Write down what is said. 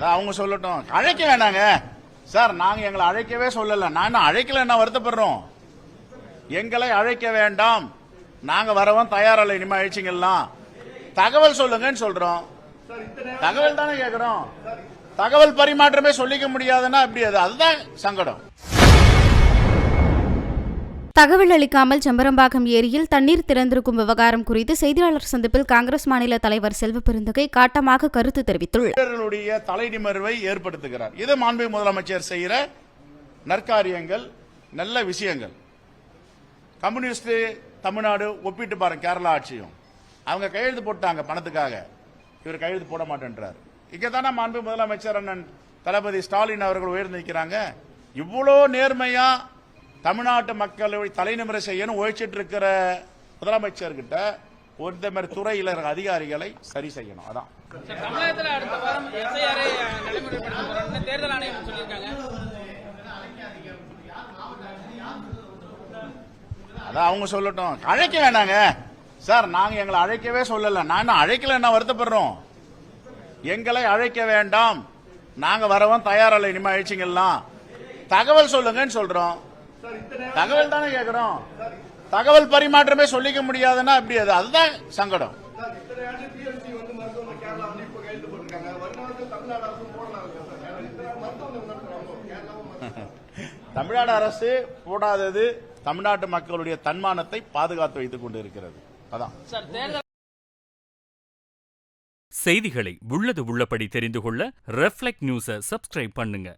அதான் அவங்க சொல்லட்டும். அழைக்க வேணாங்க சார், நாங்க எங்களை அழைக்கவே சொல்லல. நான் அழைக்கல, என்ன வருத்தப்படுறோம். எங்களை அழைக்க வேண்டாம், நாங்க வரவும் தயாரில்லை. இனிமே அழைச்சிங்கலாம் தகவல் சொல்லுங்கன்னு சொல்றோம். தகவல் தானே கேட்கிறோம். தகவல் பரிமாற்றமே சொல்லிக்க முடியாதுன்னா எப்படி? அதுதான் சங்கடம். தகவல் அளிக்காமல் செம்பரம்பாக்கம் ஏரியில் தண்ணீர் திறந்திருக்கும் விவகாரம் குறித்து செய்தியாளர் சந்திப்பில் காங்கிரஸ் மாநில தலைவர் செல்வபெருந்தகை காட்டமாக கருத்து தெரிவித்துள்ளார். தலைநிமர்வை ஏற்படுத்துகிறார். இது மாண்புமிகு முதலமைச்சர் செய்கிற நற்காரியங்கள், நல்ல விஷயங்கள். கம்யூனிஸ்ட் தமிழ்நாடு ஒப்பிட்டு பாருங்க, கேரளா ஆட்சியும் அவங்க கையெழுத்து போட்டாங்க பணத்துக்காக, இவர் கையெழுத்து போட மாட்டேன்றார். இங்கதானே மாண்புமிகு முதலமைச்சர் அண்ணன் தளபதி ஸ்டாலின் அவர்கள் உயர்ந்து நிற்கிறாங்க. இவ்வளோ நேர்மையா தமிழ்நாட்டு மக்களை தலைநிமிர செய்யணும் உழைச்சிட்டு இருக்கிற முதலமைச்சர்கிட்ட இந்த மாதிரி துறையில அதிகாரிகளை சரி செய்யணும். அதான் அதான் அவங்க சொல்லட்டும். அழைக்க வேணாங்க சார், நாங்க எங்களை அழைக்கவே சொல்லல. நான் அழைக்கல, என்ன வருத்தப்படுறோம். எங்களை அழைக்க வேண்டாம், நாங்க வரவும் தயாரில்லை. இனிமே அழைச்சிங்கலாம் தகவல் சொல்லுங்கன்னு சொல்றோம். தகவல் தானே கேட்கிறோம். தகவல் பரிமாற்றமே சொல்லிக்க முடியாதுன்னா எப்படி? அதுதான் சங்கடம். தமிழ்நாடு அரசு போடாதது தமிழ்நாட்டு மக்களுடைய தன்மானத்தை பாதுகாத்து வைத்துக் கொண்டிருக்கிறது. அதான் செய்திகளை உள்ளது உள்ளபடி தெரிந்து கொள்ள ரெஃப்ளெக்ட் நியூஸை சப்ஸ்கிரைப் பண்ணுங்க.